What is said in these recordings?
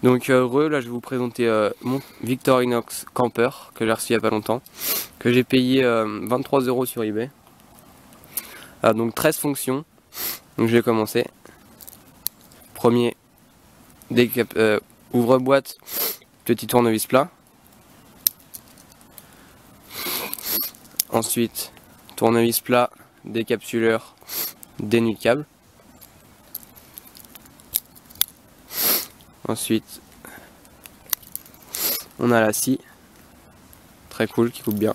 Donc là je vais vous présenter mon Victorinox Camper que j'ai reçu il y a pas longtemps, que j'ai payé 23 € sur eBay. Donc 13 fonctions. Donc je vais commencer. Premier, ouvre-boîte, petit tournevis plat. Ensuite, tournevis plat, décapsuleur, dénude de câble. Ensuite, on a la scie, très cool, qui coupe bien.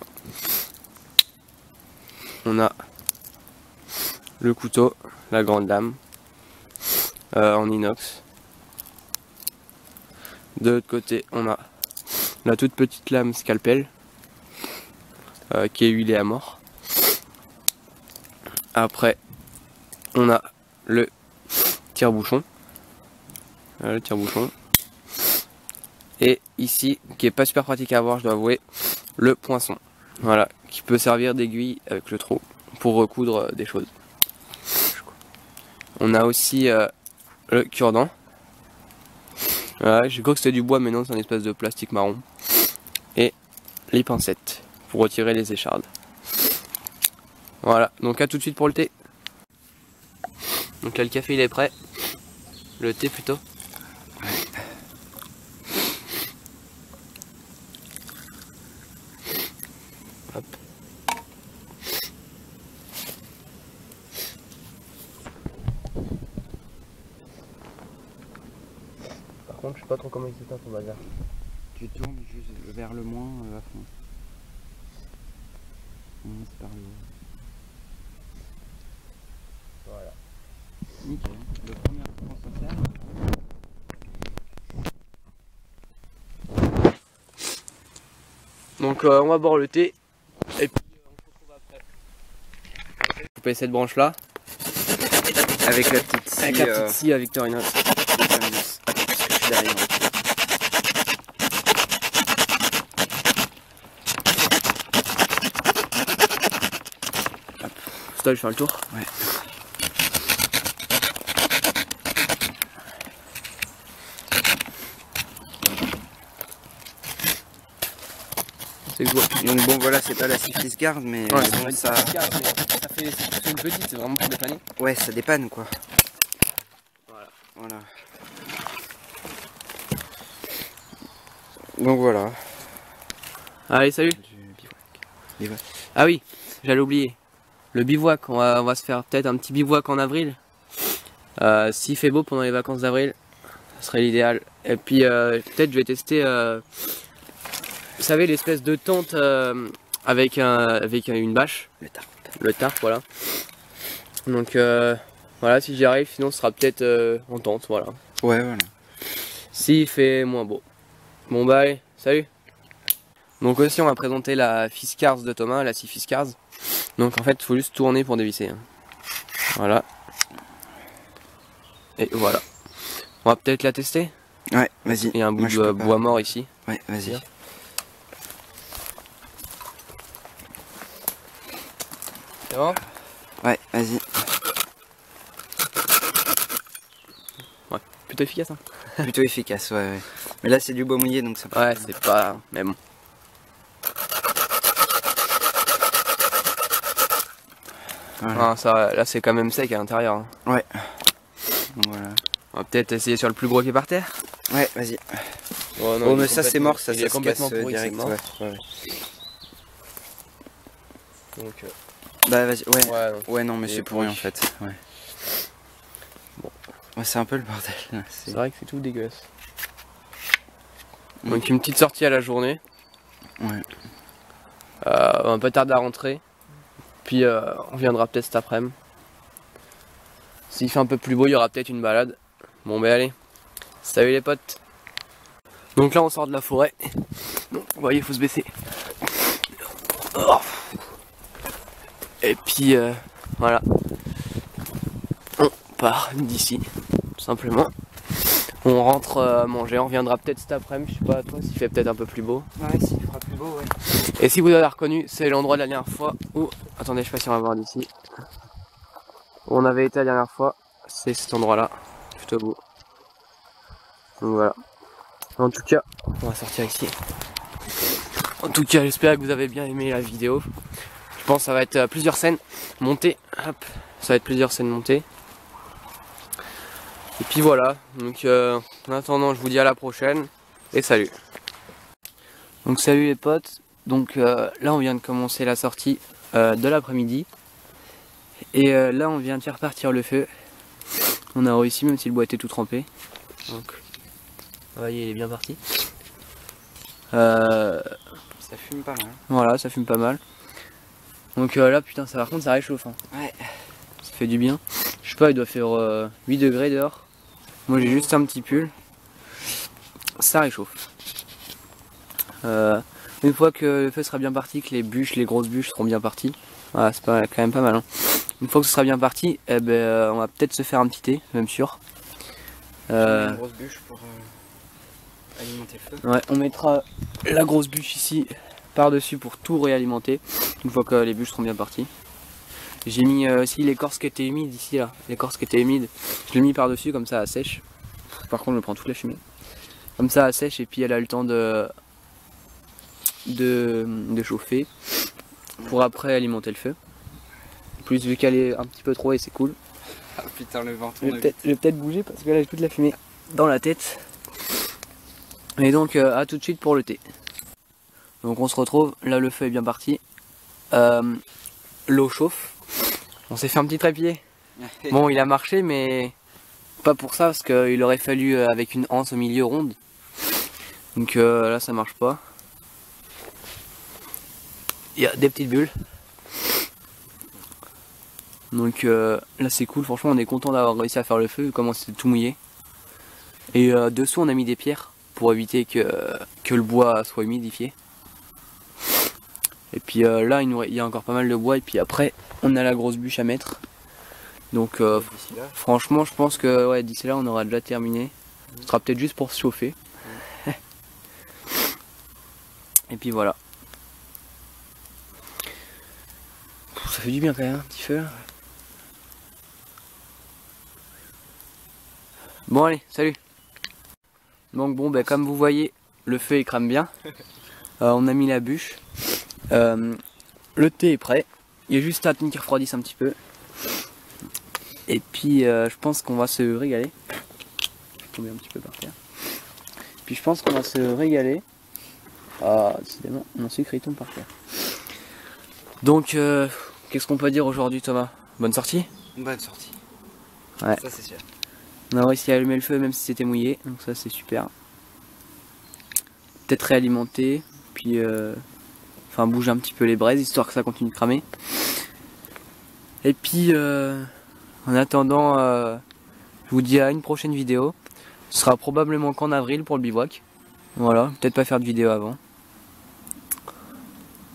On a le couteau, la grande lame, en inox. De l'autre côté, on a la toute petite lame scalpel, qui est huilée à mort. Après, on a le tire-bouchon. Le tire-bouchon. Et ici, qui est pas super pratique à avoir, je dois avouer, le poinçon. Voilà, qui peut servir d'aiguille avec le trou pour recoudre des choses. On a aussi le cure-dent. Voilà, j'ai cru que c'était du bois, mais non, c'est un espèce de plastique marron. Et les pincettes pour retirer les échardes. Voilà, donc à tout de suite pour le thé. Donc là, le café il est prêt. Le thé plutôt. Hop. Par contre, je sais pas trop comment il s'éteint ton bazar. Tu tournes juste vers le moins à fond. C'est par le haut. Voilà. Nickel. Le premier qu'on se sert. Donc on va boire le thé. Et puis on se retrouve après. Vous payez cette branche là. Avec la petite scie. Avec la petite scie à Victorinox. Derrière. Stop, je fais le tour. Ouais. C'est quoi? Donc bon voilà, c'est pas la scie Fisgard, mais Ouais, bon, ça... ça fait c'est une petite, c'est vraiment pour dépanner. Ouais, ça dépanne quoi. Voilà. Donc voilà. Allez, salut. Du bivouac. Ah oui, j'allais oublier. Le bivouac, on va se faire peut-être un petit bivouac en avril. S'il fait beau pendant les vacances d'avril, ce serait l'idéal. Et puis peut-être je vais tester, vous savez, l'espèce de tente avec une bâche. Le tarp, voilà. Donc voilà, si j'y arrive, sinon ce sera peut-être en tente, voilà. Ouais, voilà. S'il fait moins beau. Bon bah allez, salut. Donc aussi on va présenter la Fiskars de Thomas, la scie Fiskars. Donc en fait il faut juste tourner pour dévisser. Voilà. Et voilà. On va peut-être la tester. Ouais, vas-y. Il y a un bout de bois mort ici. Ouais, vas-y. C'est bon? Ouais, vas-y. Ouais, plutôt efficace hein. Plutôt efficace, ouais. Mais là c'est du bois mouillé donc ça peut... Ouais, c'est pas... mais bon. Voilà. Ah, ça, là c'est quand même sec à l'intérieur. Hein. Ouais. Voilà. On va peut-être essayer sur le plus gros qui est par terre. Ouais, vas-y. Oh, non, Oh mais ça c'est mort, ça il se est complètement casse pourri, direct. c'est mort. Ouais. Donc, Bah vas-y, ouais. Ouais, Non mais il est c'est pourri en pourri. fait. Ouais. Bon. Ouais, c'est un peu le bordel. Là. C'est vrai que c'est tout dégueulasse. Donc une petite sortie à la journée. Ouais. On va pas tarder à rentrer. Puis on viendra peut-être cet après-midi. S'il fait un peu plus beau, il y aura peut-être une balade. Bon ben allez. Salut les potes. Donc là on sort de la forêt. Donc vous voyez, il faut se baisser. Oh. Et puis voilà. On part d'ici. Tout simplement. On rentre manger, on reviendra peut-être cet après-midi, je sais pas toi, s'il fait peut-être un peu plus beau. Ouais, s'il fera plus beau, ouais. Et si vous avez reconnu, c'est l'endroit de la dernière fois où... Attendez, je sais pas si on va voir d'ici. Où on avait été la dernière fois, c'est cet endroit là, juste au bout. Donc voilà. En tout cas, on va sortir ici. En tout cas, j'espère que vous avez bien aimé la vidéo. Je pense que ça va être plusieurs scènes montées. Hop, ça va être plusieurs scènes montées. Et puis voilà, donc en attendant, je vous dis à la prochaine et salut. Donc salut les potes, donc là on vient de commencer la sortie de l'après-midi. Et là on vient de faire partir le feu. On a réussi même si le bois était tout trempé. Donc, vous voyez, il est bien parti. Ça fume pas mal. Voilà, ça fume pas mal. Donc là putain, ça par contre ça réchauffe. Hein. Ouais. Ça fait du bien. Je sais pas, il doit faire 8 degrés dehors. Moi j'ai juste un petit pull. Ça réchauffe. Une fois que le feu sera bien parti, que les grosses bûches seront bien parties. Voilà, c'est quand même pas mal. Hein. Une fois que ce sera bien parti, eh ben, on va peut-être se faire un petit thé, même sûr. Une grosse bûche pour alimenter le feu. Ouais, on mettra la grosse bûche ici par-dessus pour tout réalimenter. Une fois que les bûches seront bien parties. J'ai mis aussi l'écorce qui était humide ici là. L'écorce qui était humide, je l'ai mis par-dessus comme ça elle sèche. Par contre, je prends toute la fumée. Comme ça elle sèche et puis elle a le temps de chauffer pour après alimenter le feu. Plus vu qu'elle est un petit peu trop et c'est cool. Ah putain, le vent Je vais peut-être bouger parce que là j'ai toute la fumée dans la tête. Et donc à tout de suite pour le thé. Donc on se retrouve, là le feu est bien parti. L'eau chauffe. On s'est fait un petit trépied. Bon, il a marché mais pas pour ça parce qu'il aurait fallu avec une anse au milieu ronde. Donc là ça marche pas. Il y a des petites bulles. Donc là c'est cool, franchement on est content d'avoir réussi à faire le feu, comment c'était tout mouillé. Et dessous on a mis des pierres pour éviter que le bois soit humidifié. Et puis là il y a encore pas mal de bois et puis après on a la grosse bûche à mettre. Donc franchement je pense que ouais, d'ici là on aura déjà terminé. Ce sera peut-être juste pour se chauffer. Et puis voilà. Ça fait du bien quand même, un petit feu là. Bon allez, salut. Donc bon, ben, comme vous voyez, le feu il crame bien. On a mis la bûche. Le thé est prêt. Il y a juste à attendre qu'il refroidisse un petit peu. Et puis je pense qu'on va se régaler. Je vais tomber un petit peu par terre. Puis je pense qu'on va se régaler. Ah, décidément, mon sucre il tombe par terre. Donc, qu'est-ce qu'on peut dire aujourd'hui, Thomas? Bonne sortie? Bonne sortie. Ouais. Ça c'est sûr. On a réussi à allumer le feu même si c'était mouillé, donc ça c'est super. Peut-être réalimenter, puis enfin bouger un petit peu les braises histoire que ça continue de cramer. Et puis en attendant, je vous dis à une prochaine vidéo. Ce sera probablement qu'en avril pour le bivouac. Voilà, peut-être pas faire de vidéo avant.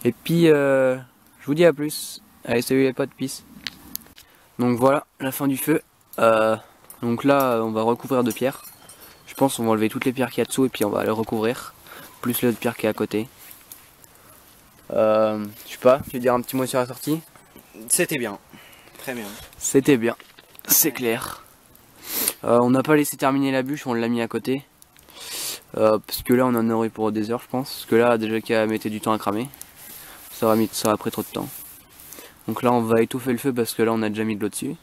Et puis je vous dis à plus. Allez, salut les potes, peace. Donc voilà, la fin du feu. Donc là on va recouvrir de pierres. Je pense qu'on va enlever toutes les pierres qu'il y a dessous et puis on va les recouvrir. Plus l'autre pierre qui est à côté. Je sais pas, tu veux dire un petit mot sur la sortie? C'était bien. Très bien. C'était bien, c'est clair. On n'a pas laissé terminer la bûche, on l'a mis à côté. Parce que là on en aurait pour des heures je pense. Parce que là déjà qu'elle mettait du temps à cramer. Ça a pris trop de temps. Donc là on va étouffer le feu parce que là on a déjà mis de l'eau dessus.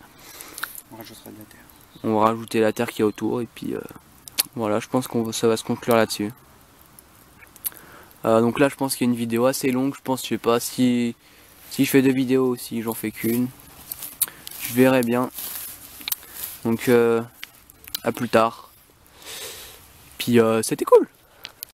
On rajoutera de la terre. On va rajouter la terre qui est autour et puis voilà, je pense que ça va se conclure là-dessus. Donc là je pense qu'il y a une vidéo assez longue, je pense, je sais pas si je fais 2 vidéos ou si j'en fais qu'une. Je verrai bien. Donc à plus tard. Puis c'était cool.